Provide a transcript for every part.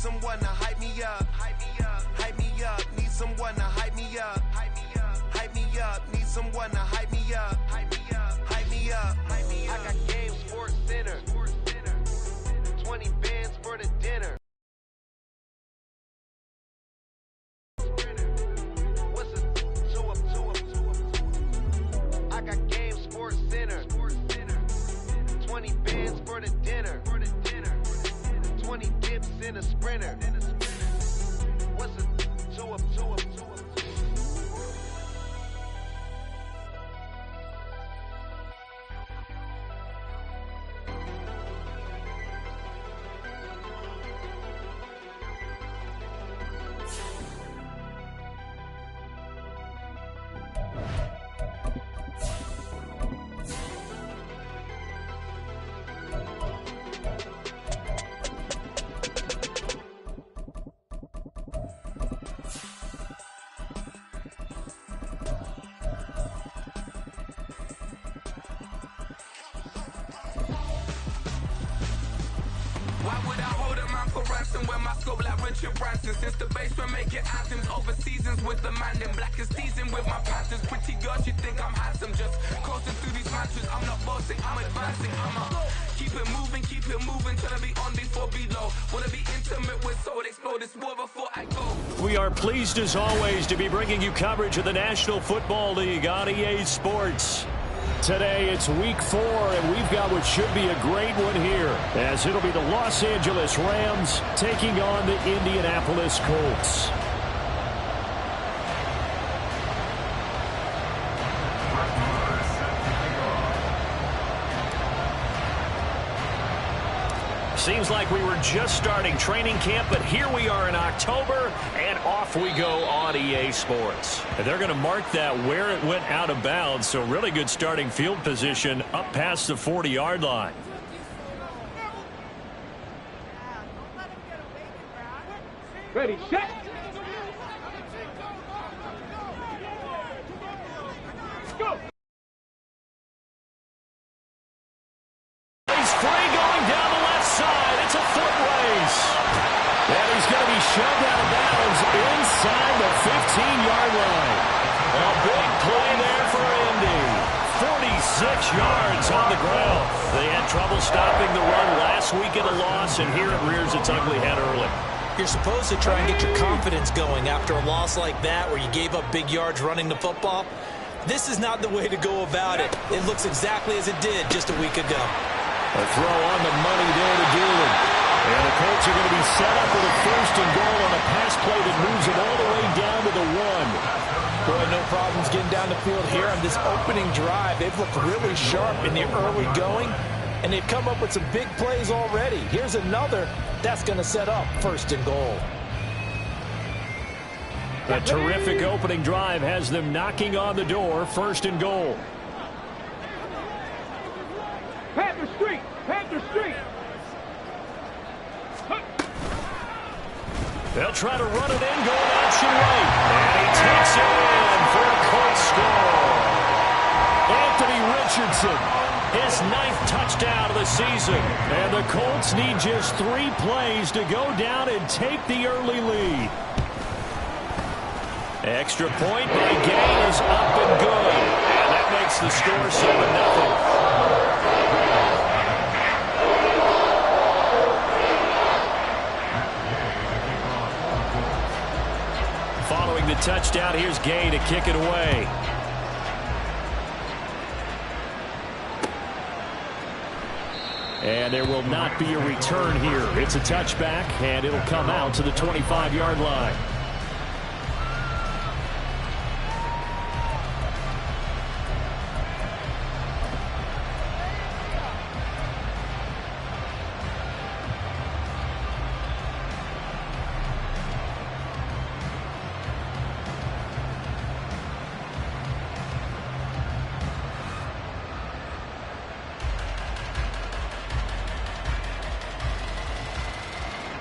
someone to hype me up. Hype me up. Hype me up. Need someone to hype me up. Hype me up. Hype me up. Need someone to hype me up. Hype me up. Hype me up. Hype me up. I got Game Sports Center. 20 bands for the dinner. What's a 2 up, 2 up, 2 up? I got Game Sports Center. 20 bands for the dinner. 20 dips in a sprinter. What's a 2 up, 2 up, 2 up? When my scope like Richard Branson, since the basement making anthems over seasons with the man in black is seasoned with my Panthers. Pretty girls, you think I'm handsome, just coasting through these mantras. I'm not bossing, I'm advancing. I'ma keep it moving, trying to be on before below. Wanna be intimate with soul, explore this war before I go. We are pleased as always to be bringing you coverage of the National Football League on EA Sports. Today it's week 4, and we've got what should be a great one here, as it'll be the Los Angeles Rams taking on the Indianapolis Colts. Seems like we were just starting training camp, but here we are in October, and off we go on EA Sports. And they're going to mark that where it went out of bounds, so really good starting field position up past the 40-yard line. Ready, set. Go. He's free going down the left side. It's a foot race. And he's going to be shoved out of bounds inside the 15-yard line. A big play there for Indy. 46 yards on the ground. They had trouble stopping the run last week in a loss, and here it rears its ugly head early. You're supposed to try and get your confidence going after a loss like that where you gave up big yards running the football. This is not the way to go about it. It looks exactly as it did just a week ago. A throw on the money there to Doolin. And the Colts are going to be set up with a 1st and goal on a pass play that moves them all the way down to the 1. Boy, no problems getting down the field here on this opening drive. They've looked really sharp in the early going, and they've come up with some big plays already. Here's another that's going to set up 1st and goal. A terrific opening drive has them knocking on the door. 1st and goal. Panther Street! Panther Street! They'll try to run it in, going option right. And he takes it in for a Colts score. Anthony Richardson, his 9th touchdown of the season. And the Colts need just 3 plays to go down and take the early lead. Extra point by Gay is up and good. And that makes the score 7-0. Following the touchdown, here's Gay to kick it away. And there will not be a return here. It's a touchback, and it'll come out to the 25-yard line.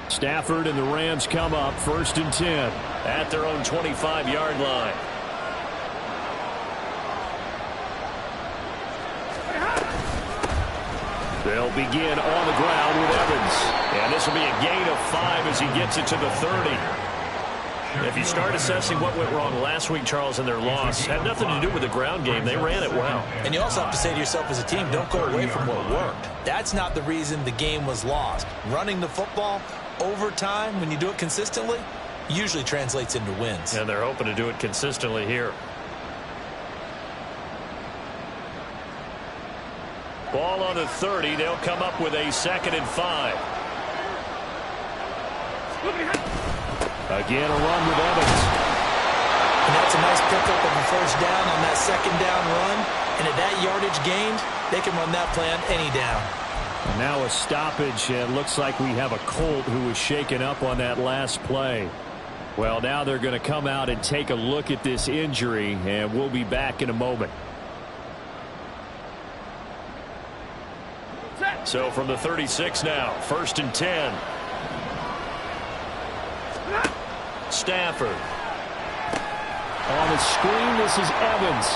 Stafford and the Rams come up 1st and 10 at their own 25-yard line. They'll begin on the ground with Evans. And this will be a gain of 5 as he gets it to the 30. If you start assessing what went wrong last week, Charles, in their loss, had nothing to do with the ground game. They ran it well. And you also have to say to yourself as a team, don't go away from what worked. That's not the reason the game was lost. Running the football over time, when you do it consistently, usually translates into wins. And they're hoping to do it consistently here. Ball on the 30. They'll come up with a 2nd and 5. Again, a run with Evans. And that's a nice pickup of a first down on that 2nd down run. And at that yardage gained, they can run that play on any down. And now a stoppage, and looks like we have a Colt who was shaken up on that last play. Well, now they're going to come out and take a look at this injury, and we'll be back in a moment. So from the 36 now, 1st and 10. Stafford. On the screen, this is Evans.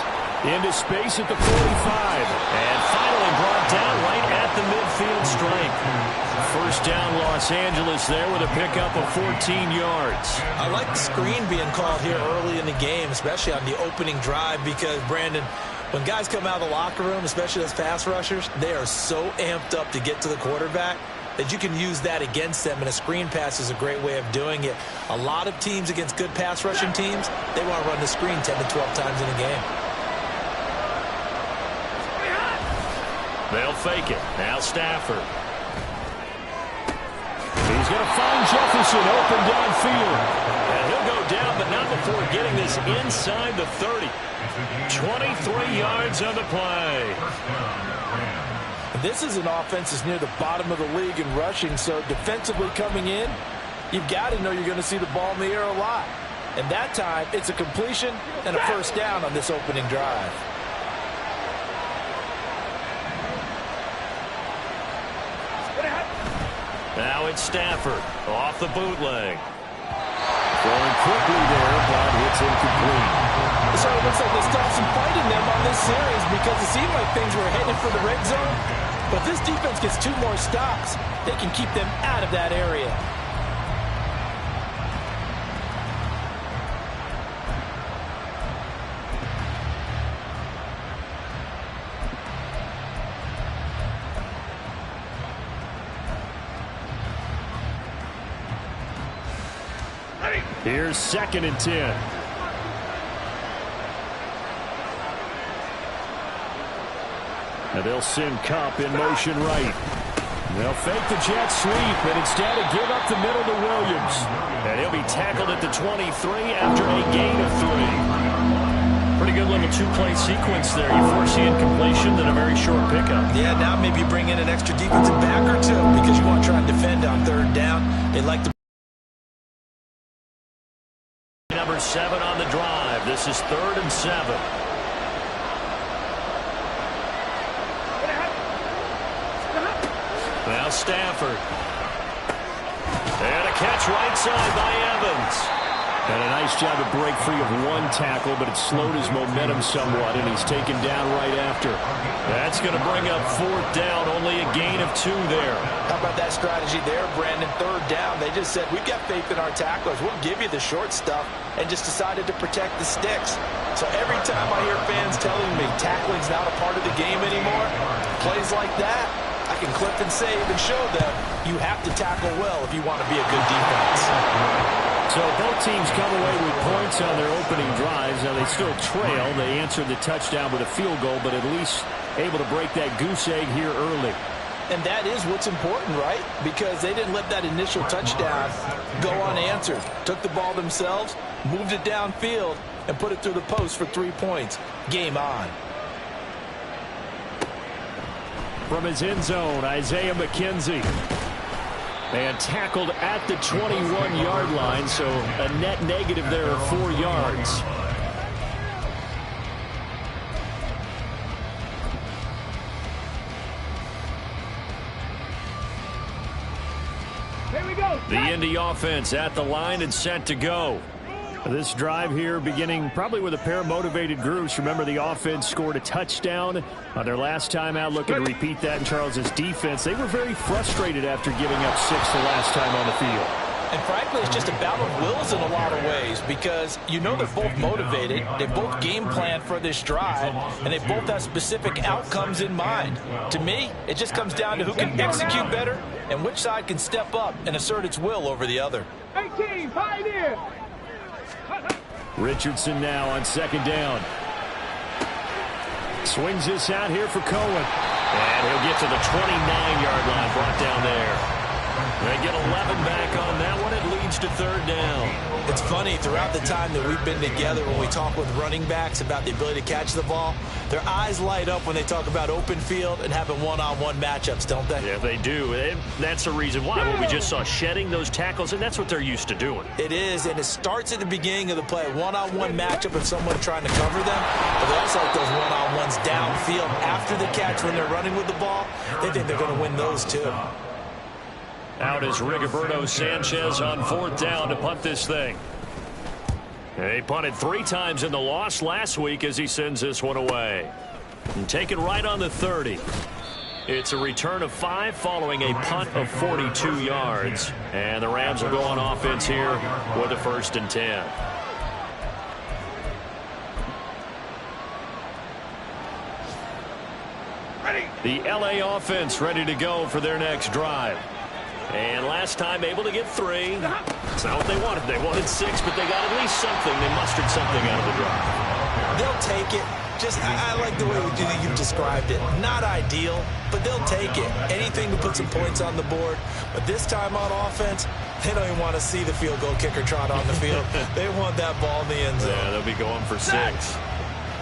Into space at the 45. And finally brought down right at the midfield stripe. First down, Los Angeles there with a pickup of 14 yards. I like the screen being called here early in the game, especially on the opening drive, because, Brandon, when guys come out of the locker room, especially those pass rushers, they are so amped up to get to the quarterback that you can use that against them, and a screen pass is a great way of doing it. A lot of teams against good pass rushing teams, they want to run the screen 10 to 12 times in a game. They'll fake it. Now Stafford. He's going to find Jefferson open downfield. And he'll go down, but not before getting this inside the 30. 23 yards on the play. This is an offense that's near the bottom of the league in rushing, so defensively coming in, you've got to know you're going to see the ball in the air a lot. And that time, it's a completion and a first down on this opening drive. Now it's Stafford off the bootleg. Going quickly there, but it's incomplete. So it looks like they stopped some fight in them on this series because it seemed like things were headed for the red zone. But this defense gets 2 more stops. They can keep them out of that area. Here's 2nd and 10. And they'll send Kupp in motion right. They'll fake the jet sweep, and instead of give up the middle to Williams. And he'll be tackled at the 23 after a gain of 3. Pretty good little 2-play sequence there. You force the incompletion, then a very short pickup. Yeah, now maybe you bring in an extra defensive back or 2 because you want to try and defend on 3rd down. They like to. Number 7 on the drive. This is 3rd and 7. Now Stafford. And a catch right side by Evans. And a nice job to break free of 1 tackle, but it slowed his momentum somewhat, and he's taken down right after. That's going to bring up 4th down, only a gain of 2 there. How about that strategy there, Brandon? 3rd down, they just said, we've got faith in our tacklers. We'll give you the short stuff, and just decided to protect the sticks. So every time I hear fans telling me tackling's not a part of the game anymore, plays like that, I can clip and save and show them you have to tackle well if you want to be a good defense. So both teams come away with points on their opening drives. Now they still trail. They answered the touchdown with a field goal, but at least able to break that goose egg here early. And that is what's important, right? Because they didn't let that initial touchdown go unanswered. Took the ball themselves, moved it downfield, and put it through the post for 3 points. Game on. From his end zone, Isaiah McKenzie. And tackled at the 21-yard line, so a net negative there of 4 yards. Here we go. The Indy offense at the line and set to go. This drive here beginning probably with a pair of motivated groups. Remember, the offense scored a touchdown on their last time out. Looking to repeat that in Charles's defense. They were very frustrated after giving up 6 the last time on the field. And frankly, it's just a battle of wills in a lot of ways because you know they're both motivated. They both game plan for this drive, and they both have specific outcomes in mind. To me, it just comes down to who can execute better and which side can step up and assert its will over the other. 18, Pioneer! Richardson now on 2nd down. Swings this out here for Cohen. And he'll get to the 29-yard line, brought down there. They get 11 back on that one. It leads to 3rd down. It's funny, throughout the time that we've been together when we talk with running backs about the ability to catch the ball, their eyes light up when they talk about open field and having one-on-one matchups, don't they? Yeah, they do. And that's the reason why. What we just saw, shedding those tackles, and that's what they're used to doing. It is, and it starts at the beginning of the play. One-on-one matchup of someone trying to cover them, but they also like those one-on-ones downfield after the catch when they're running with the ball. They think they're going to win those too. Out is Rigoberto Sanchez on 4th down to punt this thing. He punted 3 times in the loss last week as he sends this one away. And take it right on the 30. It's a return of 5 following a punt of 42 yards. And the Rams will go on offense here with a 1st and 10. Ready. The LA offense ready to go for their next drive. And last time able to get 3. It's not what they wanted. They wanted 6, but they got at least something. They mustered something out of the drive. They'll take it. I like the way you've described it. Not ideal, but they'll take it. Anything to put some points on the board. But this time on offense, they don't even want to see the field goal kicker trot on the field. They want that ball in the end zone. Yeah, they'll be going for 6.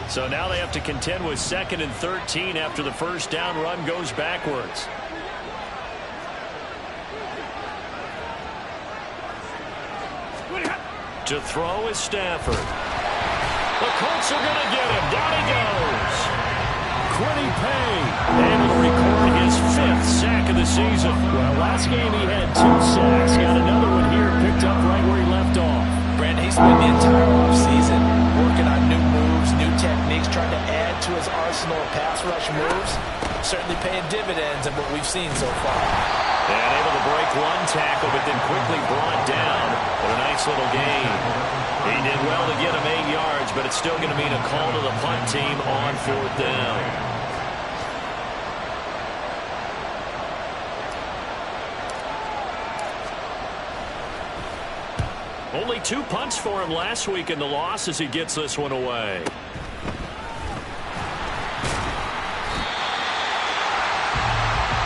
So now they have to contend with 2nd and 13 after the 1st down run goes backwards. To throw is Stafford. The Colts are going to get him. Down he goes. Quiddy Pay able to record his 5th sack of the season. Well, last game he had 2 sacks. Got another one here, picked up right where he left off. Brandon, he spent the entire offseason working on new moves, new techniques, trying to add to his arsenal of pass rush moves. Certainly paying dividends in what we've seen so far. And able to break 1 tackle, but then quickly brought down. But a nice little gain. He did well to get him 8 yards, but it's still going to mean a call to the punt team on 4th down. Only 2 punts for him last week in the loss as he gets this one away.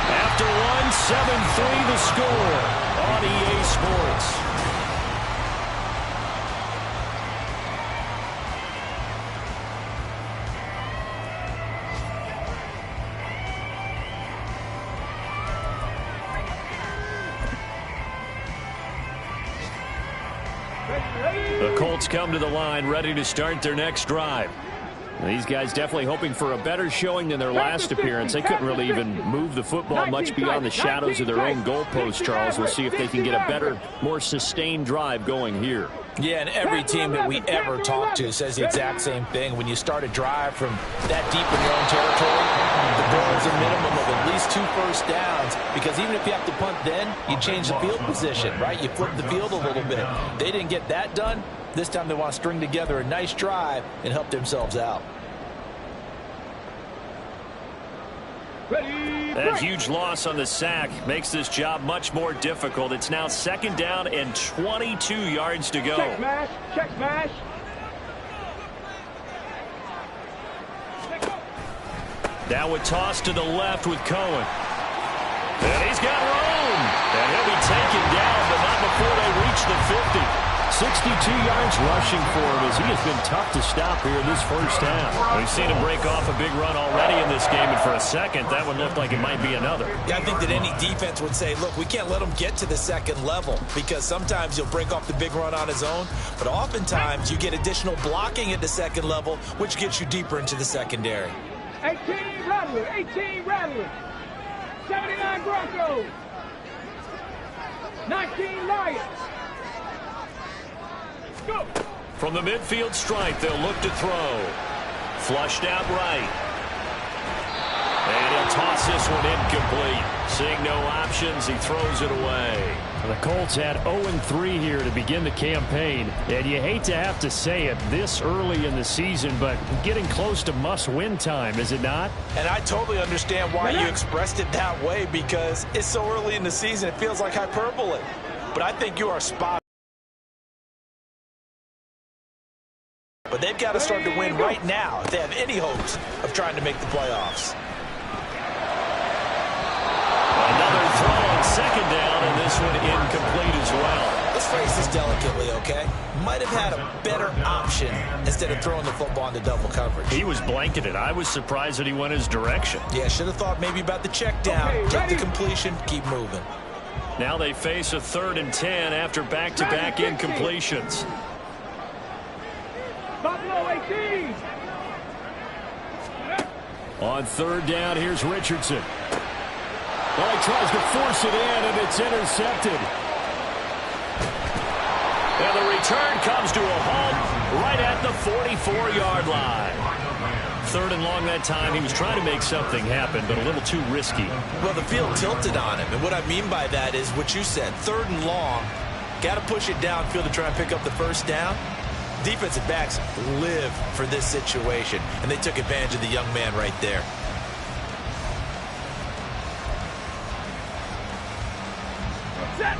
After 7-3 the score on EA Sports. The Colts come to the line ready to start their next drive. These guys definitely hoping for a better showing than their last appearance. They couldn't really even move the football much beyond the shadows of their own goalpost, Charles. We'll see if they can get a better, more sustained drive going here. Yeah, and every team that we ever talk to says the exact same thing. When you start a drive from that deep in your own territory, the goal is a minimum of at least 2 first downs, because even if you have to punt then, you change the field position, right? You flip the field a little bit. They didn't get that done. This time they want to string together a nice drive and help themselves out. That huge loss on the sack makes this job much more difficult. It's now 2nd down and 22 yards to go. Check smash. Check smash. Now a toss to the left with Cohen. And he's got room. And he'll be taken down, but not before they reach the 50. 62 yards rushing for him as he has been tough to stop here in this first half. We've seen him break off a big run already in this game, and for a second, that one looked like it might be another. Yeah, I think that any defense would say, look, we can't let him get to the 2nd level, because sometimes he'll break off the big run on his own, but oftentimes you get additional blocking at the 2nd level, which gets you deeper into the secondary. 18 Rattler. 18 Rattler. 79 Broncos. 19 Lions. Go. From the midfield stripe, they'll look to throw. Flushed out right. And he'll toss this one incomplete. Seeing no options, he throws it away. The Colts had 0-3 here to begin the campaign, and you hate to have to say it this early in the season, but getting close to must-win time, is it not? And I totally understand why you expressed it that way, because it's so early in the season, it feels like hyperbole. But I think you are spot on. But they've got to start to win right now if they have any hopes of trying to make the playoffs. Another throw on second down, and this one incomplete as well. Let's phrase this delicately, okay? Might have had a better option instead of throwing the football into double coverage. He was blanketed. I was surprised that he went his direction. Yeah, should have thought maybe about the check down, get the completion, keep moving. Now they face a 3rd and 10 after back-to-back incompletions. Buffalo 18. On 3rd down, here's Richardson. Well, he tries to force it in, and it's intercepted. And the return comes to a halt right at the 44-yard line. 3rd and long that time. He was trying to make something happen, but a little too risky. Well, the field tilted on him, and what I mean by that is what you said, 3rd and long. Got to push it downfield to try and pick up the first down. Defensive backs live for this situation, and they took advantage of the young man right there. Set.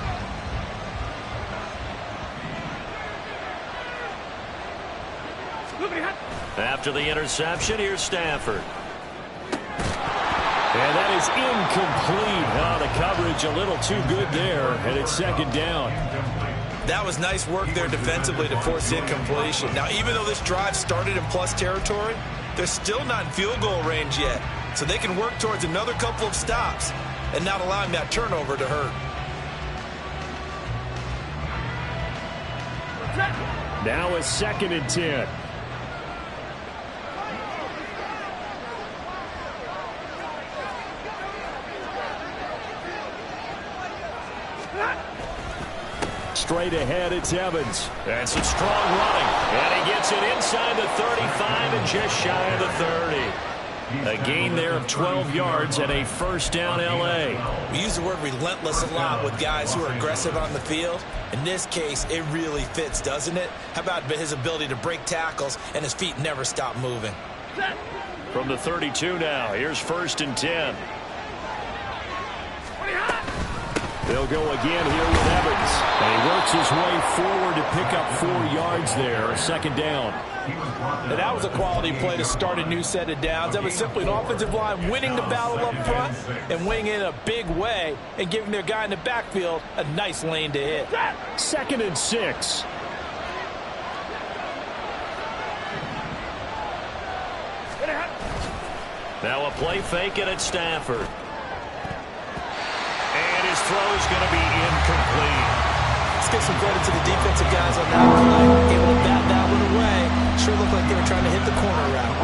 After the interception, here's Stafford. And that is incomplete. Oh, the coverage a little too good there, and it's 2nd down. That was nice work there defensively to force incompletion. Now, even though this drive started in plus territory, they're still not in field goal range yet. So they can work towards another couple of stops and not allowing that turnover to hurt. Now a 2nd and 10. Straight ahead, it's Evans. And some strong running. And he gets it inside the 35 and just shy of the 30. A gain there of 12 yards and a 1st down L.A. We use the word relentless a lot with guys who are aggressive on the field. In this case, it really fits, doesn't it? How about his ability to break tackles and his feet never stop moving? From the 32 now, here's 1st and 10. They'll go again here with Evans. And he works his way forward to pick up 4 yards there, 2nd down. And that was a quality play to start a new set of downs. That was simply an offensive line winning the battle up front and winning in a big way and giving their guy in the backfield a nice lane to hit. 2nd and 6. Now a play fake, and it's Stafford. And his throw is going to be incomplete. Let's give some credit to the defensive guys on that play. Able to bat that one away. Sure looked like they were trying to hit the corner route.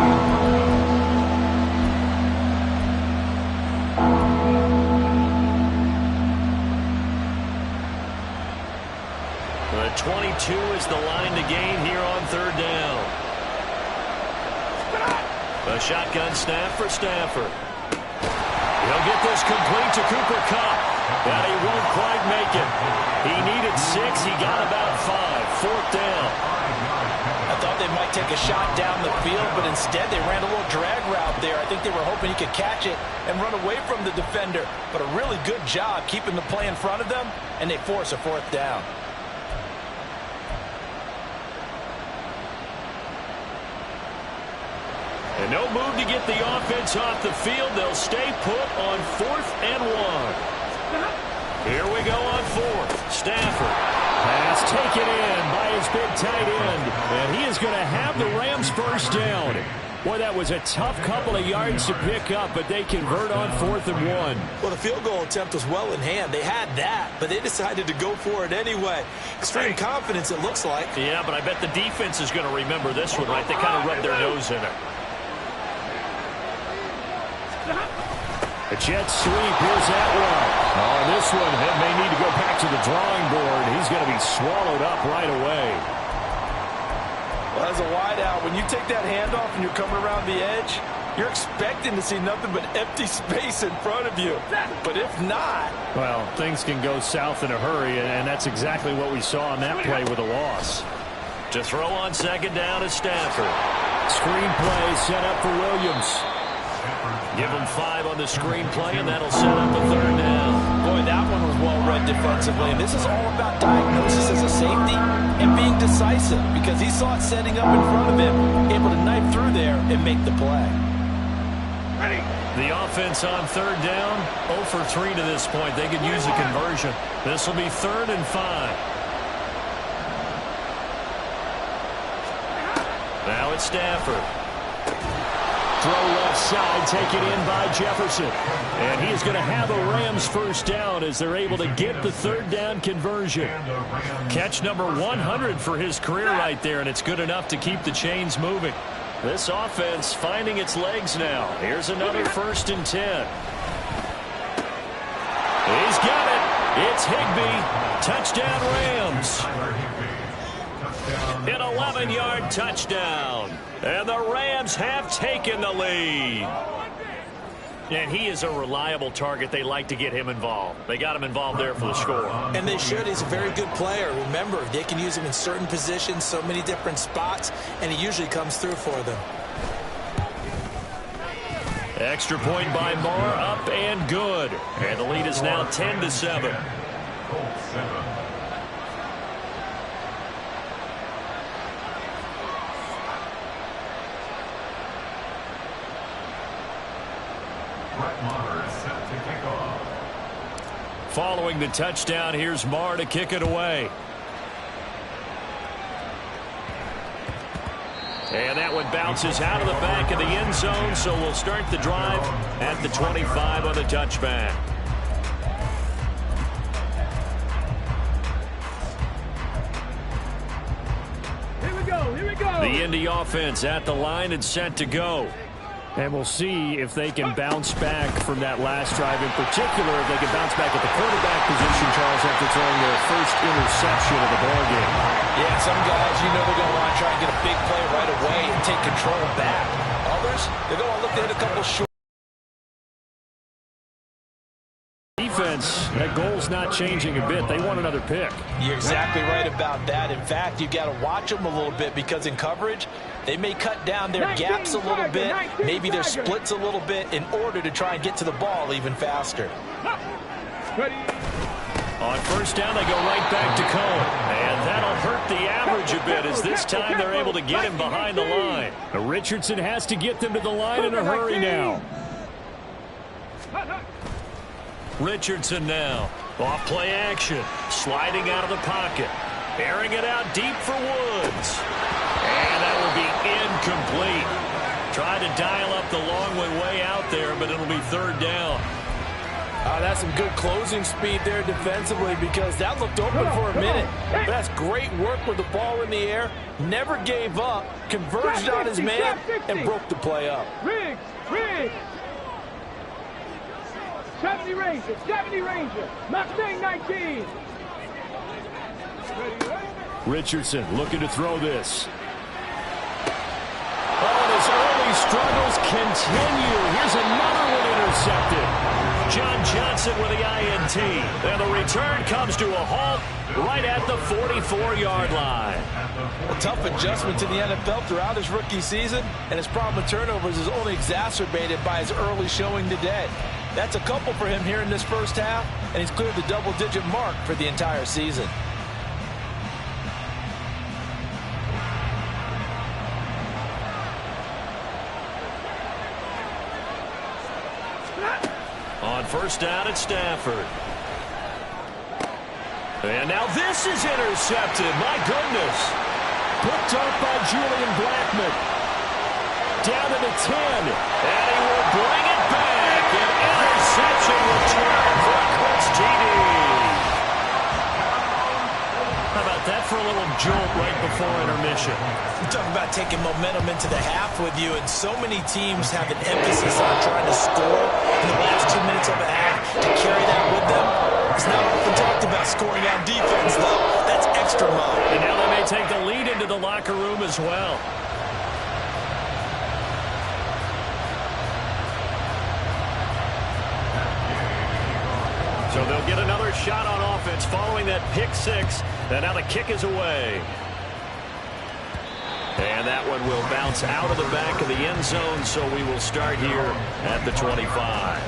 The 22 is the line to gain here on 3rd down. A shotgun snap for Stafford. He'll get this complete to Cooper Kupp. But he won't quite make it. He needed 6. He got about 5. 4th down. I thought they might take a shot down the field, but instead they ran a little drag route there. I think they were hoping he could catch it and run away from the defender. But a really good job keeping the play in front of them, and they force a 4th down. And no move to get the offense off the field. They'll stay put on 4th and 1. Here we go on 4th. Stafford. Pass taken in by his big tight end. And he is going to have the Rams 1st down. Boy, that was a tough couple of yards to pick up, but they convert on 4th and 1. Well, the field goal attempt was well in hand. They had that, but they decided to go for it anyway. Extreme confidence, it looks like. Yeah, but I bet the defense is going to remember this one, right? They kind of rubbed their nose in it. A jet sweep. Here's Atwell. On this one, it may need to go back to the drawing board. He's going to be swallowed up right away. as a wideout, when you take that handoff and you're coming around the edge, you're expecting to see nothing but empty space in front of you. But if not... Well, things can go south in a hurry, and that's exactly what we saw on that play with a loss. To throw on second down is Stafford. Screen play set up for Williams. Give him 5 on the screenplay, and that'll set up the third down. Boy, that one was well read defensively. And this is all about diagnosis as a safety and being decisive, because he saw it setting up in front of him, able to knife through there and make the play. Ready. The offense on third down, 0 for 3 to this point. They could use a conversion. This will be 3rd and 5. Now it's Stafford. Throw left side, taken in by Jefferson. And he is going to have a Rams first down as they're able to get the third down conversion. Catch number 100 for his career right there, and it's good enough to keep the chains moving. This offense finding its legs now. Here's another 1st and 10. He's got it. It's Higbee. Touchdown Rams. An 11-yard touchdown. And the Rams have taken the lead. And he is a reliable target. They like to get him involved. They got him involved there for the score. And they should. He's a very good player. Remember, they can use him in certain positions, so many different spots, and he usually comes through for them. Extra point by Moore, up and good. And the lead is now 10-7. Following the touchdown, here's Marr to kick it away. And that one bounces out of the back of the end zone, so we'll start the drive at the 25 on the touchback. Here we go. The Indy offense at the line and set to go. And we'll see if they can bounce back from that last drive, in particular if they can bounce back at the quarterback position, Charles, after throwing their first interception of the ballgame. Yeah, some guys, they're going to want to try and get a big play right away and take control back. Others, they're going to look to hit a couple short. Defense, that goal's not changing a bit. They want another pick. You're exactly right about that. In fact, you've got to watch them a little bit, because in coverage, they may cut down their gaps a little bit, maybe their splits a little bit, in order to try and get to the ball even faster. Ready. On first down, they go right back to Cohen. And that'll hurt the average a bit, as this time they're able to get him behind the line. Richardson has to get them to the line in a hurry now. Richardson now. Off play action. Sliding out of the pocket. Airing it out deep for Woods. And that will be incomplete. Tried to dial up the long way out there, but it'll be third down. That's some good closing speed there defensively, because that looked open for a minute. But that's great work with the ball in the air. Never gave up. Converged on his man and broke the play up. Riggs. 70 Ranger. Mustang 19. Richardson looking to throw this. Oh, and his early struggles continue. Here's another one intercepted. John Johnson with the INT. And the return comes to a halt right at the 44-yard line. A tough adjustment to the NFL throughout his rookie season, and his problem with turnovers is only exacerbated by his early showing today. That's a couple for him here in this first half, and he's cleared the double-digit mark for the entire season. On first down at Stafford. And now this is intercepted. My goodness. Picked up by Julian Blackmon. Down to the 10. And he will bring it back. An interception return for Chris TD. How about that for a little jolt right before intermission? You're talking about taking momentum into the half with you, and so many teams have an emphasis on trying to score in the last 2 minutes of a half to carry that with them. It's not often talked about scoring on defense, though. That's extra mode. And now they may take the lead into the locker room as well. So they'll get another shot on offense following that pick six. And now the kick is away. And that one will bounce out of the back of the end zone, so we will start here at the 25.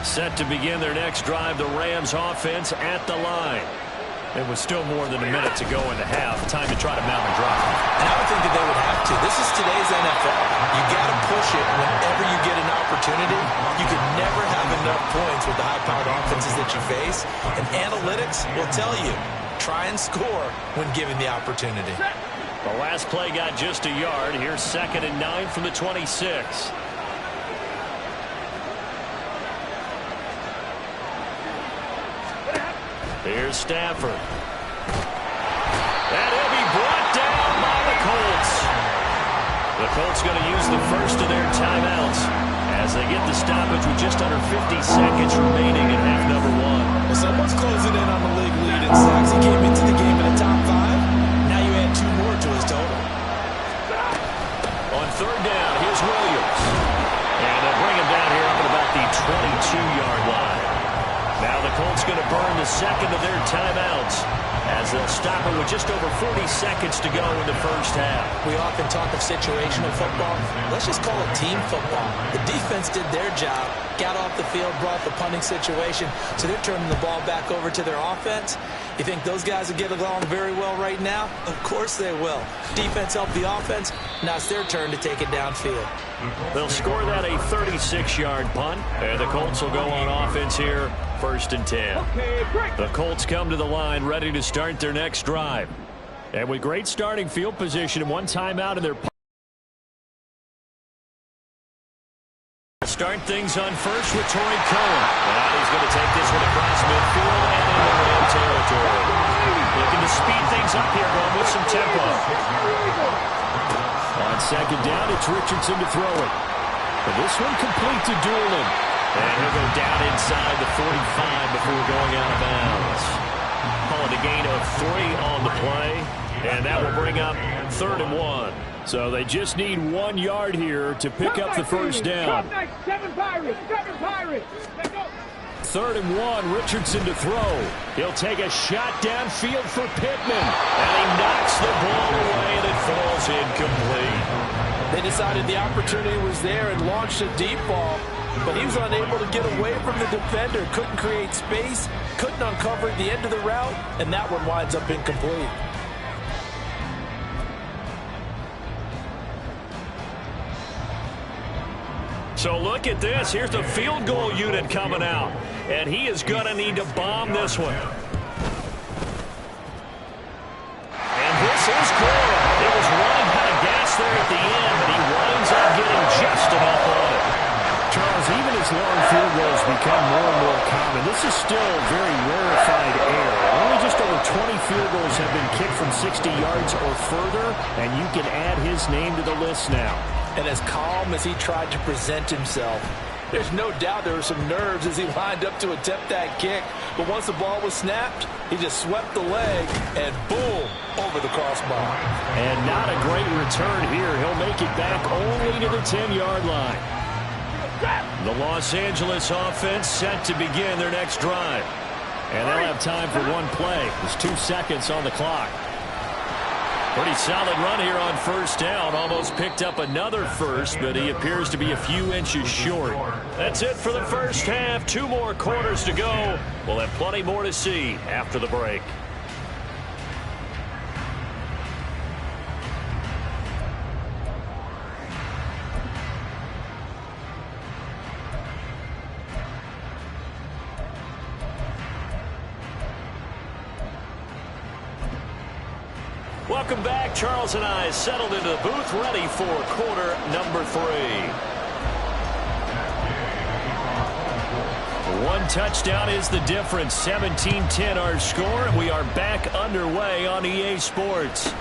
Set to begin their next drive, the Rams offense at the line. It was still more than a minute to go in the half. Time to try to mount a drive. And I would think that they would have to. This is today's NFL. You got to push it whenever you get an opportunity. You can never have enough points with the high-powered offenses that you face. And analytics will tell you, try and score when given the opportunity. The last play got just a yard. Here's 2nd and 9 from the 26. Here's Stafford. And he'll be brought down by the Colts. The Colts going to use the first of their timeouts as they get the stoppage with just under 50 seconds remaining in half number 1. Well, someone's closing in on the league lead in sacks. He came into the game in the top 5. Now you add 2 more to his total. On 3rd down, here's Williams. And they'll bring him down here up at about the 22-yard line. Now the Colts going to burn the second of their timeouts as they'll stop it with just over 40 seconds to go in the first half. We often talk of situational football. Let's just call it team football. The defense did their job, got off the field, brought the punting situation, so they're turning the ball back over to their offense. You think those guys will get along very well right now? Of course they will. Defense helped the offense. Now it's their turn to take it downfield. They'll score that a 36-yard punt, and the Colts will go on offense here, 1st and 10. The Colts come to the line ready to start their next drive. And with great starting field position and 1 timeout in their start things on first with Torrey Cohen. Now he's going to take this one across midfield and into Ram territory. Looking to speed things up here, going with some tempo. On 2nd down, it's Richardson to throw it. But this one complete to Doolin. And he'll go down inside the 45 before going out of bounds. Calling a gain of 3 on the play. And that will bring up 3rd and 1. So they just need 1 yard here to pick up the first down. 7 Pirates, 7 Pirates. 3rd and 1, Richardson to throw. He'll take a shot downfield for Pittman. And he knocks the ball away, and it falls incomplete. They decided the opportunity was there and launched a deep ball, but he was unable to get away from the defender. Couldn't create space, couldn't uncover the end of the route, and that one winds up incomplete. So look at this. Here's the field goal unit coming out. And he is going to need to bomb this one. And this is good. It was running out of gas there at the end, but he winds up getting just enough on it. Charles, even as long field goals become more and more common, this is still very rarefied air. Only just over 20 field goals have been kicked from 60 yards or further, and you can add his name to the list now. And as calm as he tried to present himself, there's no doubt there were some nerves as he lined up to attempt that kick. But once the ball was snapped, he just swept the leg and boom, over the crossbar. And not a great return here. He'll make it back only to the 10-yard line. The Los Angeles offense set to begin their next drive. And they'll have time for 1 play. There's 2 seconds on the clock. Pretty solid run here on 1st down. Almost picked up another first, but he appears to be a few inches short. That's it for the first half. 2 more quarters to go. We'll have plenty more to see after the break. Welcome back. Charles and I settled into the booth, ready for quarter number 3. 1 touchdown is the difference. 17-10 our score, and we are back underway on EA Sports.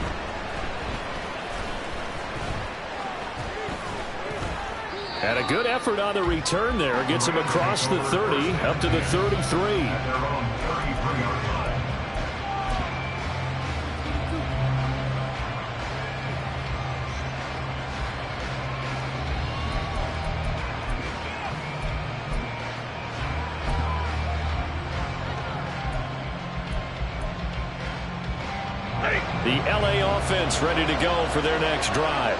And a good effort on the return there. Gets him across the 30, up to the 33. The LA offense ready to go for their next drive.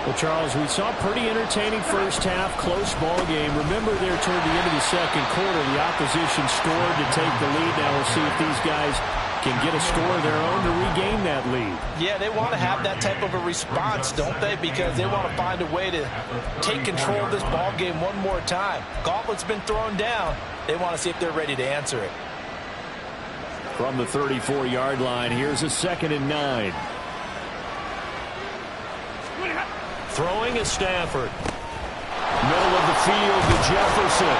Well, Charles, we saw a pretty entertaining first half, close ball game. Remember there toward the end of the second quarter, the opposition scored to take the lead. Now we'll see if these guys can get a score of their own to regain that lead. Yeah, they want to have that type of a response, don't they? Because they want to find a way to take control of this ball game one more time. Gauntlet's been thrown down. They want to see if they're ready to answer it. From the 34-yard line, here's a 2nd and 9. Throwing is Stafford. Middle of the field to Jefferson.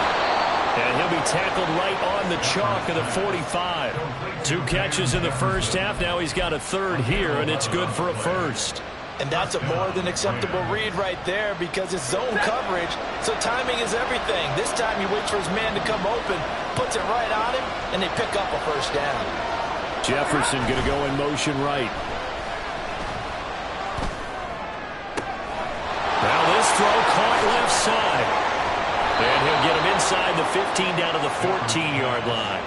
And he'll be tackled right on the chalk of the 45. 2 catches in the first half. Now he's got a 3rd here, and it's good for a 1st. And that's a more than acceptable read right there because it's zone coverage, so timing is everything. This time he waits for his man to come open, puts it right on him, and they pick up a 1st down. Jefferson going to go in motion right. Now this throw caught left side. And he'll get him inside the 15 down to the 14-yard line.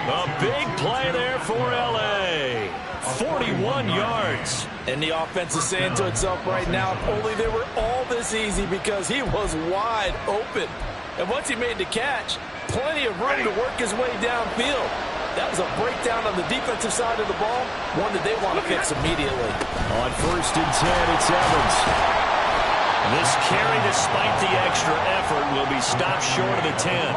A big play there for L.A. 41 yards. And the offense is saying to itself right now, if only they were all this easy because he was wide open. And once he made the catch, plenty of room to work his way downfield. That was a breakdown on the defensive side of the ball, one that they want to fix immediately. On 1st and 10, it's Evans. This carry, despite the extra effort, will be stopped short of the 10.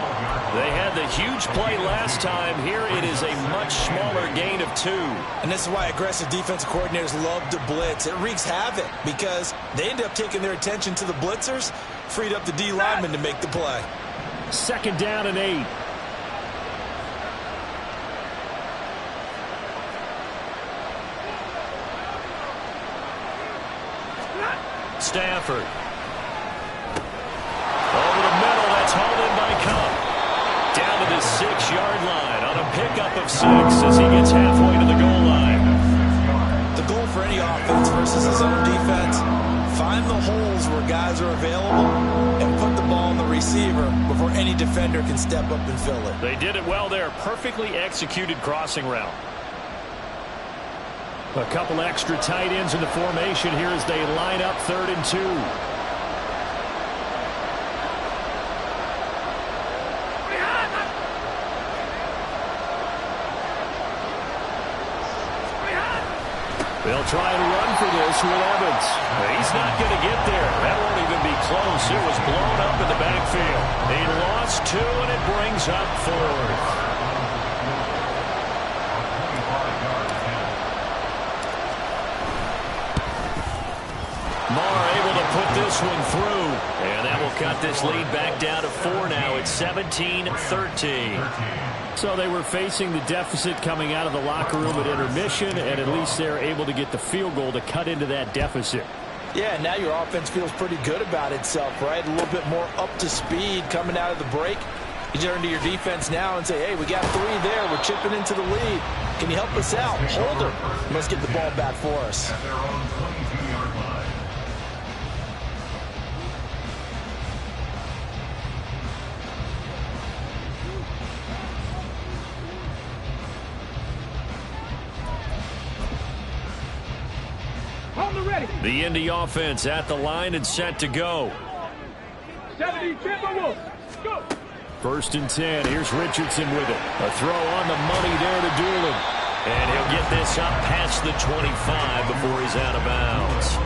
They had the huge play last time. Here it is a much smaller gain of 2. And this is why aggressive defensive coordinators love to blitz. It wreaks havoc because they end up taking their attention to the blitzers, freed up the D lineman to make the play. 2nd down and 8. Stafford. Over the middle, that's hauled in by Cup. Down to the 6-yard line on a pickup of 6 as he gets halfway to the goal line. The goal for any offense versus his own defense, find the holes where guys are available and put the ball on the receiver before any defender can step up and fill it. They did it well there. Perfectly executed crossing route. A couple extra tight ends in the formation here as they line up 3rd and 2. They'll try and run for this with Evans. He's not going to get there. That won't even be close. It was blown up in the backfield. He lost 2, and it brings up 4th. Marr able to put this one through. And that will cut this lead back down to 4 now. It's 17-13. So they were facing the deficit coming out of the locker room at intermission, and at least they're able to get the field goal to cut into that deficit. Yeah, now your offense feels pretty good about itself, right? A little bit more up to speed coming out of the break. You turn to your defense now and say, hey, we got 3 there. We're chipping into the lead. Can you help us out? Hold her. Let's get the ball back for us. The Indy offense at the line and set to go. 70 Timberwolves, go! 1st and 10. Here's Richardson with it. A throw on the money there to Doolin. And he'll get this up past the 25 before he's out of bounds.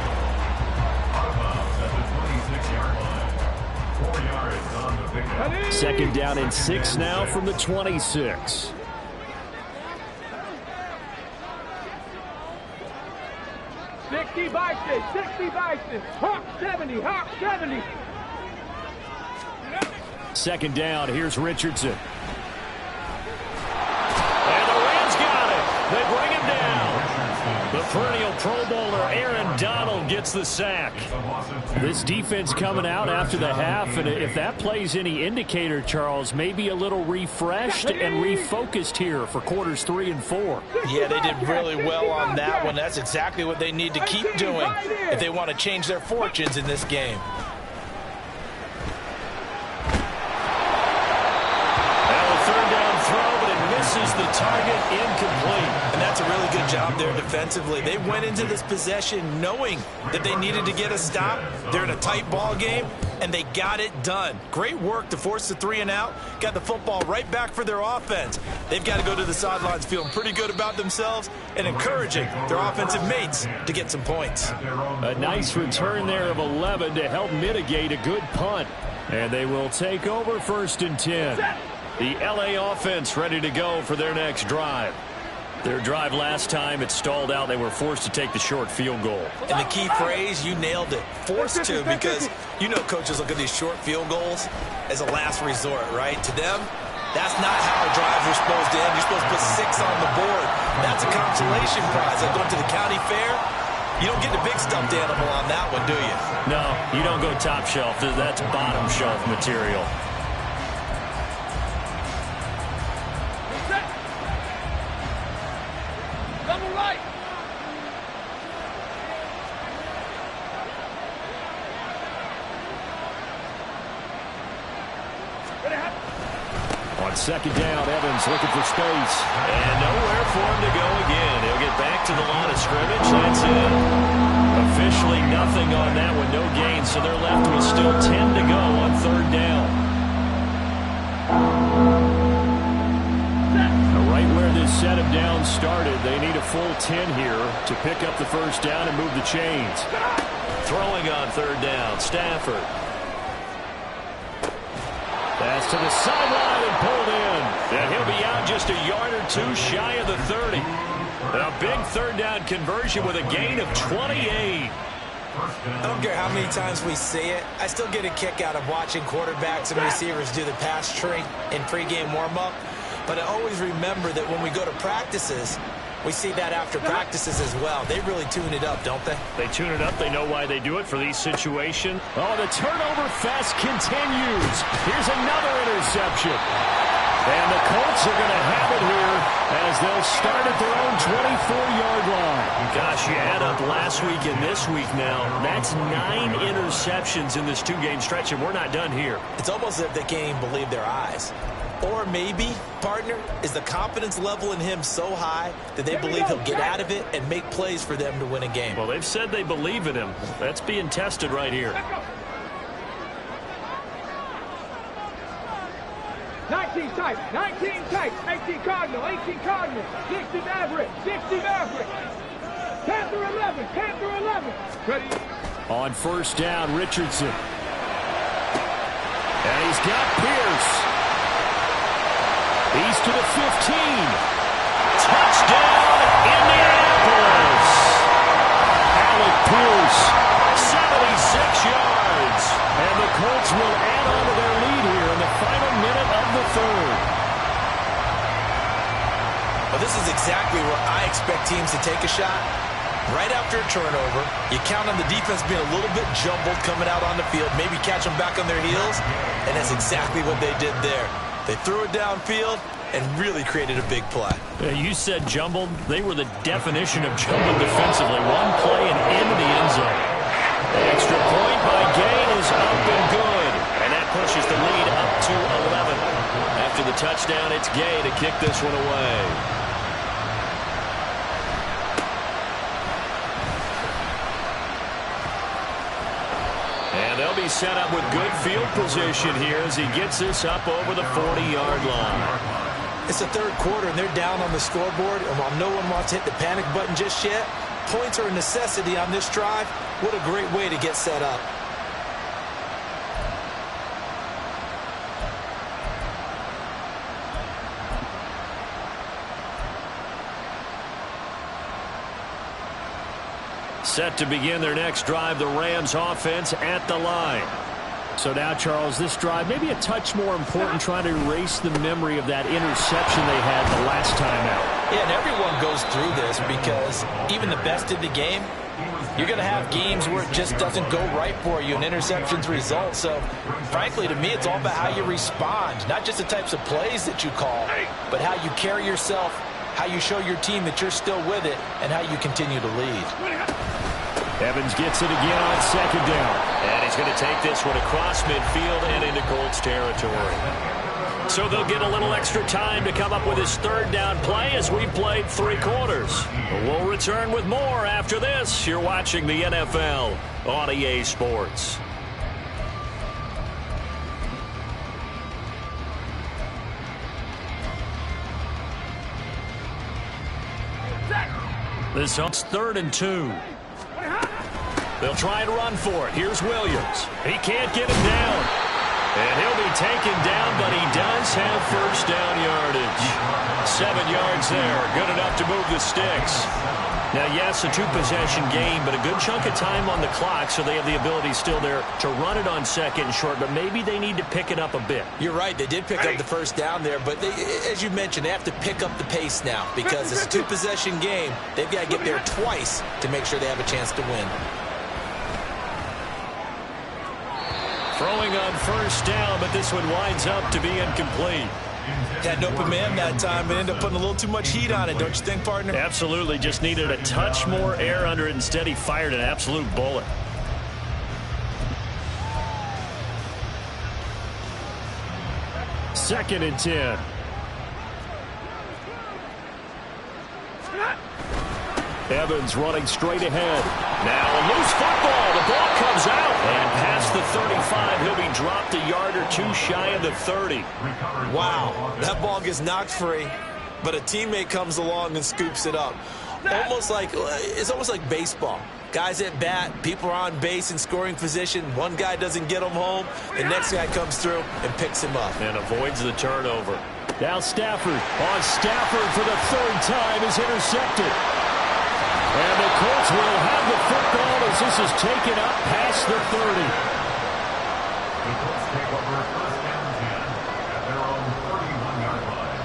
2nd down and 6 now from the 26. 60 Bison, 60 Bison, Hawk 70, Hawk 70. 2nd down, here's Richardson. And the Rams got it. They bring him down. The Perennial Pro Bowler Aaron Donald gets the sack. This defense coming out after the half, and if that plays any indicator, Charles, maybe a little refreshed and refocused here for quarters 3 and 4. Yeah, they did really well on that one. That's exactly what they need to keep doing if they want to change their fortunes in this game. Misses the target, incomplete. And that's a really good job there defensively. They went into this possession knowing that they needed to get a stop. They're in a tight ball game, and they got it done. Great work to force the 3 and out. Got the football right back for their offense. They've got to go to the sidelines feeling pretty good about themselves and encouraging their offensive mates to get some points. A nice return there of 11 to help mitigate a good punt. And they will take over 1st and 10. The LA offense ready to go for their next drive. Their drive last time, it stalled out. They were forced to take the short field goal. And the key phrase, you nailed it, forced to, because you know coaches look at these short field goals as a last resort, right? To them, that's not how drives are supposed to end. You're supposed to put 6 on the board. That's a consolation prize. Like going to the county fair, you don't get the big stuffed animal on that one, do you? No, you don't go top shelf. That's bottom shelf material. On 2nd down, Evans looking for space. And nowhere for him to go again. He'll get back to the line of scrimmage. That's it. Officially nothing on that one. No gain, so they're left with still 10 to go on 3rd down. Now, right where this set of downs started, they need a full 10 here to pick up the 1st down and move the chains. Throwing on 3rd down, Stafford. Pass to the sideline and pulled in. And he'll be out just a yard or 2 shy of the 30. And a big 3rd down conversion with a gain of 28. I don't care how many times we say it, I still get a kick out of watching quarterbacks and receivers do the pass tree in pregame warm-up. But I always remember that when we go to practices, we see that after practices as well. They really tune it up, don't they? They tune it up. They know why they do it for these situations. Oh, the turnover fest continues. Here's another interception. And the Colts are going to have it here as they'll start at their own 24-yard line. Gosh, you add up last week and this week now. That's 9 interceptions in this 2-game stretch, and we're not done here. It's almost as if they can't even believe their eyes. Or maybe, partner, is the confidence level in him so high that they believe he'll get out of it and make plays for them to win a game. Well, they've said they believe in him. That's being tested right here. 19 tight, 19 tight, 18 Cardinal, 18 Cardinal, 60 Maverick, 60 Maverick. Panther 11, Panther 11. Ready? On 1st down, Richardson. And he's got Pierce. He's to the 15. Touchdown, Indianapolis. Alec Pierce, 76 yards. And the Colts will add on to their lead here in the final minute of the 3rd. Well, this is exactly where I expect teams to take a shot. Right after a turnover, you count on the defense being a little bit jumbled coming out on the field, maybe catch them back on their heels, and that's exactly what they did there. They threw it downfield and really created a big play. You said jumbled. They were the definition of jumbled defensively. One play and into the end zone. The extra point by Gay is up and good. And that pushes the lead up to 11. After the touchdown, it's Gay to kick this one away. And they'll be set up with good field position here as he gets this up over the 40-yard line. It's the 3rd quarter, and they're down on the scoreboard. And while no one wants to hit the panic button just yet, points are a necessity on this drive. What a great way to get set up. Set to begin their next drive, the Rams offense at the line. So now, Charles, this drive maybe a touch more important, trying to erase the memory of that interception they had the last time out. Yeah, and everyone goes through this because even the best in the game, you're going to have games where it just doesn't go right for you and interceptions result. So, frankly, to me, it's all about how you respond, not just the types of plays that you call, but how you carry yourself, how you show your team that you're still with it, and how you continue to lead. Evans gets it again on second down. And he's going to take this one across midfield and into Colts territory. So they'll get a little extra time to come up with his third down play as we've played 3 quarters. We'll return with more after this. You're watching the NFL on EA Sports. This is 3rd and 2. They'll try and run for it. Here's Williams. He can't get him down. And he'll be taken down, but he does have first down yardage. 7 yards there. Good enough to move the sticks. Now, yes, a 2-possession game, but a good chunk of time on the clock, so they have the ability still there to run it on 2nd and short, but maybe they need to pick it up a bit. You're right. They did pick up the first down there, but they, as you mentioned, they have to pick up the pace now because it's a 2-possession game. They've got to get there twice to make sure they have a chance to win. Throwing on first down, but this one winds up to be incomplete. Had an open man that time, but ended up putting a little too much heat on it, don't you think, partner? Absolutely. Just needed a touch more air under it. Instead, he fired an absolute bullet. Second and 10. Evans running straight ahead. Now a loose football. The ball comes out. And past the 35, he'll be dropped a yard or 2 shy of the 30. Wow. That ball gets knocked free, but a teammate comes along and scoops it up. It's almost like baseball. Guys at bat, people are on base in scoring position. One guy doesn't get him home. The next guy comes through and picks him up. And avoids the turnover. Now Stafford. On Stafford for the 3rd time is intercepted. And the Colts will have the football as this is taken up past the 30. The Colts take over 1st and 10 at their own 31-yard line.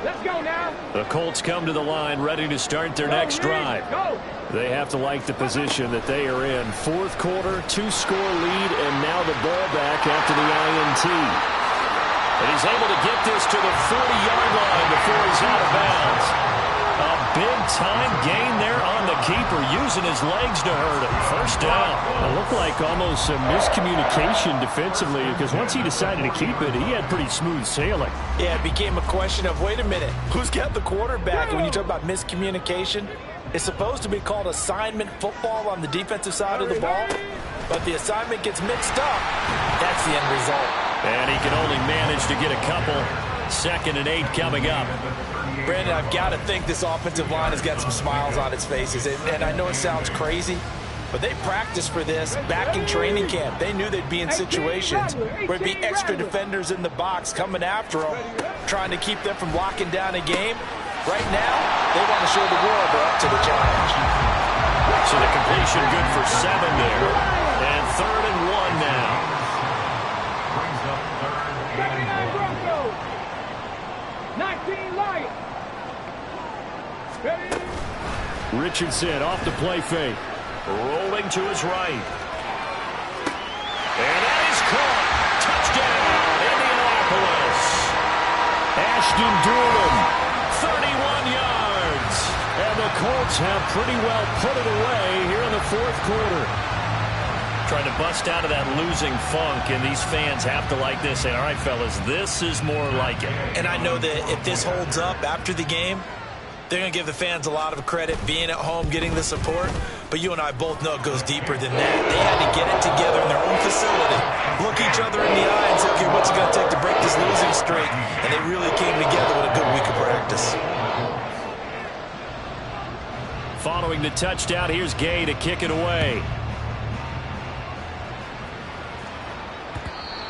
Let's go now. The Colts come to the line ready to start their next drive. Go. They have to like the position that they are in. 4th quarter, 2-score lead, and now the ball back after the INT. And he's able to get this to the 40-yard line before he's out of bounds. A big-time gain there on the keeper, using his legs to hurt him. First down. It looked like almost some miscommunication defensively because once he decided to keep it, he had pretty smooth sailing. Yeah, it became a question of, wait a minute, who's got the quarterback? And when you talk about miscommunication, it's supposed to be called assignment football on the defensive side of the ball, but the assignment gets mixed up. That's the end result. And he can only manage to get a couple. 2nd and 8 coming up. Brandon, I've got to think this offensive line has got some smiles on its faces. And I know it sounds crazy, but they practiced for this back in training camp. They knew they'd be in situations where there'd be extra defenders in the box coming after them, trying to keep them from locking down a game. Right now, they want to show the world they're up to the challenge. So the completion good for 7 there. And 3rd and 1 now. 79 Broncos. 19 Lions. Ready? Richardson off the play fake. Rolling to his right. And that is caught. Touchdown, Indianapolis. Ashton Dulin, 31 yards. And the Colts have pretty well put it away here in the 4th quarter. Trying to bust out of that losing funk, and these fans have to like this. Say, all right, fellas, this is more like it. And I know that if this holds up after the game, they're going to give the fans a lot of credit being at home, getting the support. But you and I both know it goes deeper than that. They had to get it together in their own facility, look each other in the eye and say, okay, what's it going to take to break this losing streak? And they really came together with a good week of practice. Following the touchdown, here's Gay to kick it away.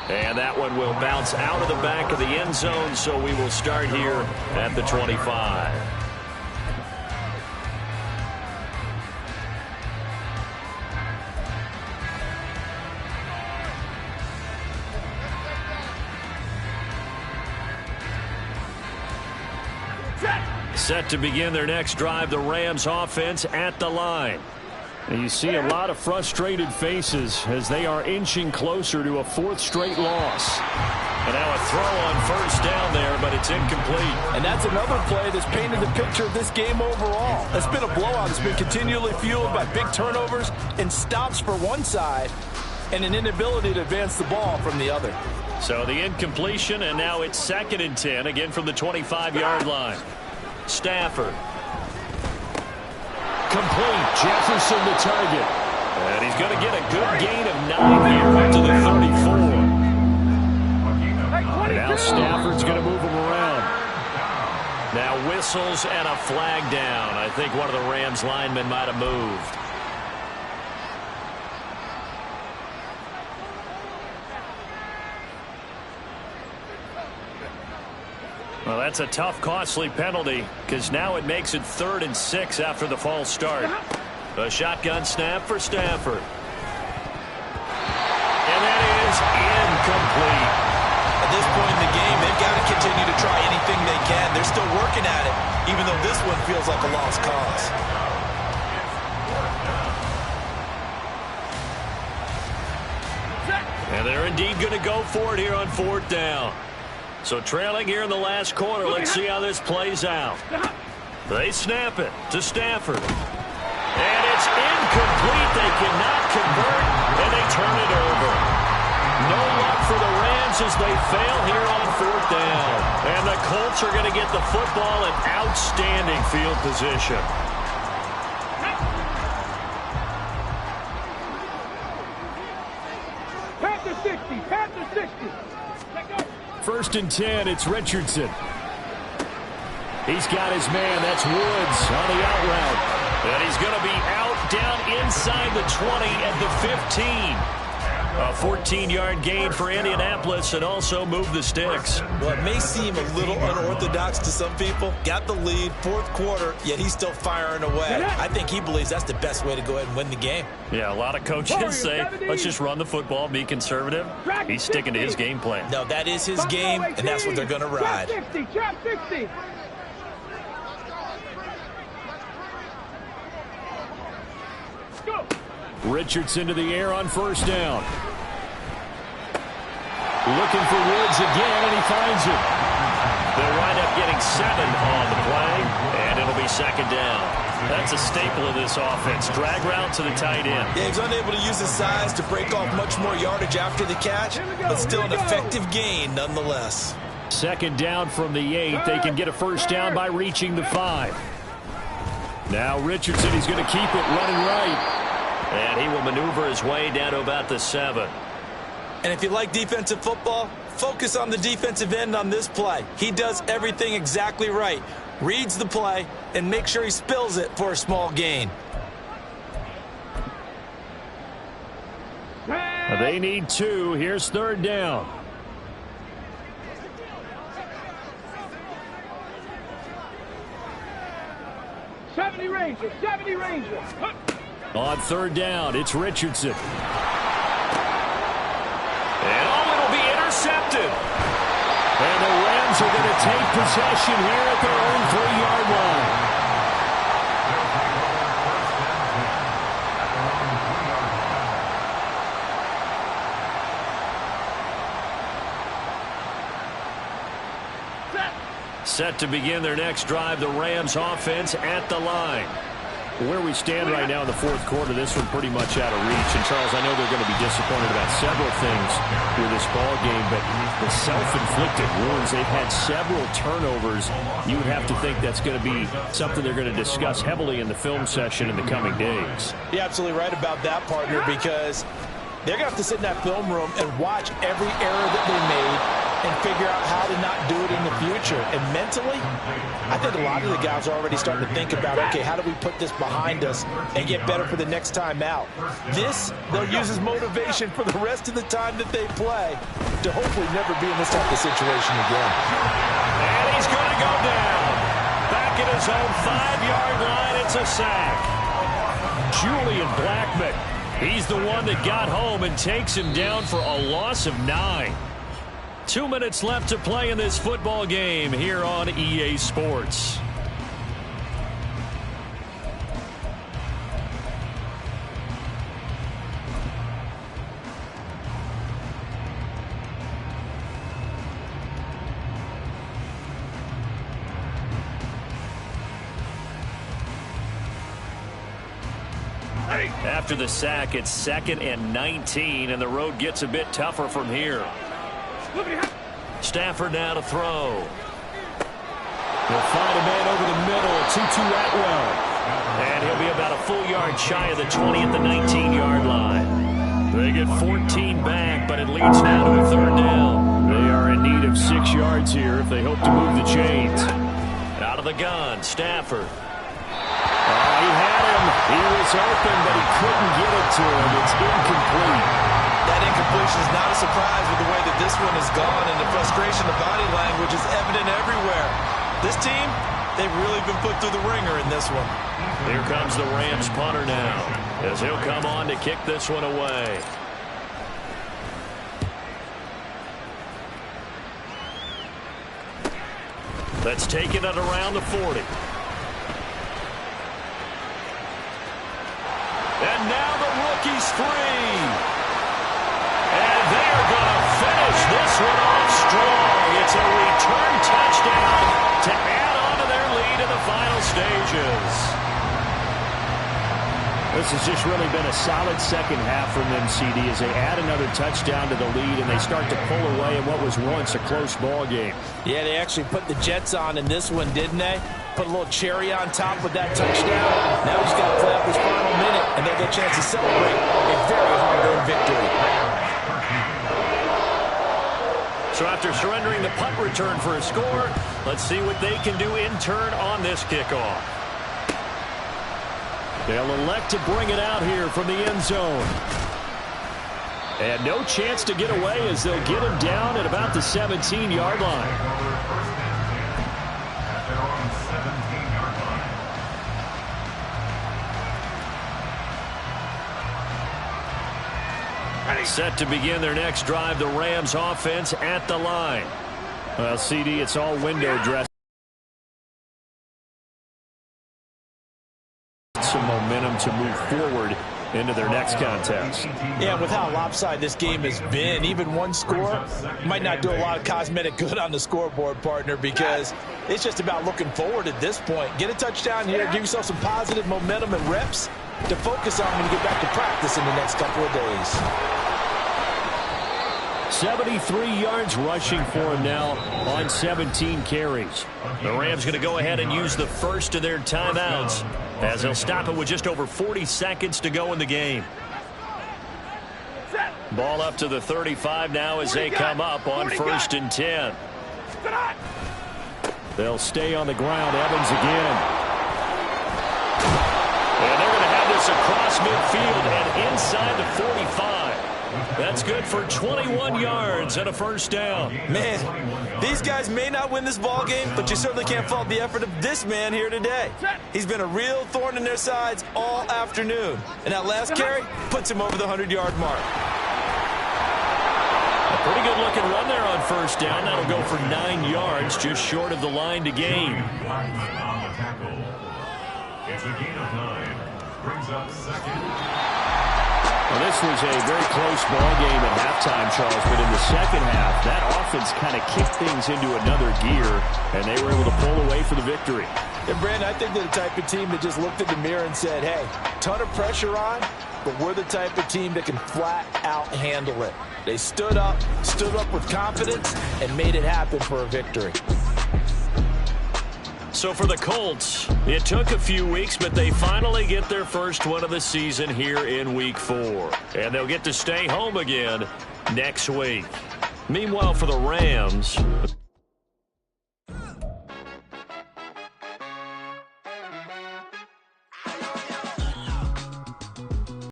And that one will bounce out of the back of the end zone, so we will start here at the 25. Set to begin their next drive, the Rams offense at the line. And you see a lot of frustrated faces as they are inching closer to a fourth straight loss. And now a throw on first down there, but it's incomplete. And that's another play that's painted the picture of this game overall. It's been a blowout. It's been continually fueled by big turnovers and stops for one side and an inability to advance the ball from the other. So the incompletion, and now it's 2nd and 10, again from the 25-yard line. Stafford. Complete. Jefferson the target. And he's going to get a good gain of 9 here up to the 34. And now Stafford's going to move him around. Now whistles and a flag down. I think one of the Rams linemen might have moved. Well, that's a tough, costly penalty because now it makes it 3rd and 6 after the false start. A shotgun snap for Stafford. And that is incomplete. At this point in the game, they've got to continue to try anything they can. They're still working at it, even though this one feels like a lost cause. And they're indeed going to go for it here on 4th down. So trailing here in the last quarter, let's see how this plays out. They snap it to Stafford. And it's incomplete. They cannot convert, and they turn it over. No luck for the Rams as they fail here on 4th down. And the Colts are going to get the football in outstanding field position. Panther 60, Panther 60. 1st and 10, it's Richardson. He's got his man, that's Woods on the out route. And he's going to be out down inside the 20 at the 15. A 14-yard gain for Indianapolis and also move the sticks. Well, it may seem a little unorthodox to some people. Got the lead, 4th quarter, yet he's still firing away. I think he believes that's the best way to go ahead and win the game. Yeah, a lot of coaches say, let's just run the football, be conservative. He's sticking to his game plan. No, that is his game, and that's what they're going to ride. Trap 60, trap 60. Go. Richardson to the air on 1st down. Looking for Woods again, and he finds him. They'll wind up getting 7 on the play, and it'll be 2nd down. That's a staple of this offense. Drag route to the tight end. Yeah, he's unable to use his size to break off much more yardage after the catch, but still an effective gain nonetheless. 2nd down from the 8. They can get a 1st down by reaching the 5. Now Richardson, he's going to keep it running right. And he will maneuver his way down to about the 7. And if you like defensive football, focus on the defensive end on this play. He does everything exactly right. Reads the play and makes sure he spills it for a small gain. They need 2. Here's 3rd down. '70 Ranger, 70 Ranger. On 3rd down, it's Richardson. And it'll be intercepted. And the Rams are going to take possession here at their own 3-yard line. Set to begin their next drive, the Rams offense at the line. Where we stand right now in the 4th quarter, this one pretty much out of reach. And, Charles, I know they're going to be disappointed about several things with this ball game, but the self-inflicted wounds, they've had several turnovers. You would have to think that's going to be something they're going to discuss heavily in the film session in the coming days. You're absolutely right about that, partner, because they're going to have to sit in that film room and watch every error that they made and figure out how to not do it in the future. And mentally, I think a lot of the guys are already starting to think about, okay, how do we put this behind us and get better for the next time out? This, they'll use as motivation for the rest of the time that they play to hopefully never be in this type of situation again. And he's going to go down. Back at his own 5-yard line, it's a sack. Julian Blackmon, he's the one that got home and takes him down for a loss of 9. 2 minutes left to play in this football game here on EA Sports. After the sack, it's 2nd and 19, and the road gets a bit tougher from here. Stafford now to throw. He'll find a man over the middle, a 2-2 Atwell. And he'll be about a full yard shy of the 20 at the 19-yard line. They get 14 back, but it leads now to a 3rd down. They are in need of 6 yards here if they hope to move the chains. Out of the gun, Stafford. He had him. He was open, but he couldn't get it to him. It's incomplete. That incompletion is not a surprise with the way that this one has gone, and the frustration, the body language is evident everywhere. This team, they've really been put through the ringer in this one. Here comes the Rams punter now, as he'll come on to kick this one away. Let's take it at around the 40. And now the rookie's free. And they're going to finish this one off strong. It's a return touchdown to add on to their lead in the final stages. This has just really been a solid second half from them, CD, as they add another touchdown to the lead and they start to pull away in what was once a close ball game. Yeah, they actually put the Jets on in this one, didn't they? Put a little cherry on top with that touchdown. Now he's got to play up his final minute, and they'll get a chance to celebrate a very hard-earned victory. So after surrendering the punt return for a score, let's see what they can do in turn on this kickoff. They'll elect to bring it out here from the end zone. And no chance to get away as they'll get him down at about the 17-yard line. Set to begin their next drive, the Rams offense at the line. Well, CD, it's all window dressing. Some momentum to move forward into their next contest. Yeah, with how lopsided this game has been, even one score might not do a lot of cosmetic good on the scoreboard, partner, because it's just about looking forward at this point. Get a touchdown here, give yourself some positive momentum and reps to focus on when you get back to practice in the next couple of days. 73 yards rushing for him now on 17 carries. The Rams going to go ahead and use the first of their timeouts as they'll stop it with just over 40 seconds to go in the game. Ball up to the 35 now as they come up on 1st and 10. They'll stay on the ground. Evans again. And they're going to have this across midfield and inside the 45. That's good for 21 yards and a 1st down. Man, these guys may not win this ball game, but you certainly can't fault the effort of this man here today. He's been a real thorn in their sides all afternoon. And that last carry puts him over the 100-yard mark. A pretty good looking run there on 1st down. That'll go for 9 yards, just short of the line to gain. It's a gain of 9. Brings up 2nd. Well, this was a very close ball game at halftime, Charles, but in the second half, that offense kind of kicked things into another gear, and they were able to pull away for the victory. And, Brandon, I think they're the type of team that just looked in the mirror and said, hey, ton of pressure on, but we're the type of team that can flat out handle it. They stood up with confidence, and made it happen for a victory. So for the Colts, it took a few weeks, but they finally get their first one of the season here in Week 4. And they'll get to stay home again next week. Meanwhile, for the Rams...